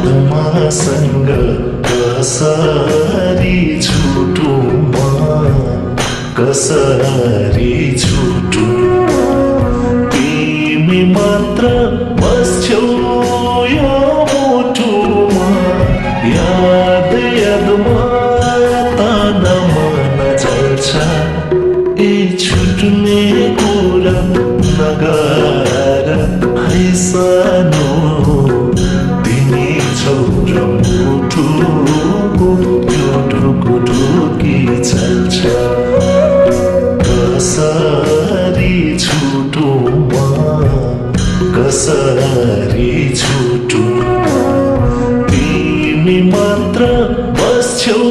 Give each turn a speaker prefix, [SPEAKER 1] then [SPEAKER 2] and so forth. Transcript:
[SPEAKER 1] आत्मासँग कसरी छुटुँ म, कसरी छुटुँ। तिमी मात्र बस्छौ यो मुटुमा, याद यादमा तन मन जल्छ। ए छुट्ने कुरा नगर है सानो, तिमी छौ र मुटुको यो ढुकुढुकी चल्छ। कसरी छुटुँ म, कसरी छुटुँ। तिमी मात्र बस्छौ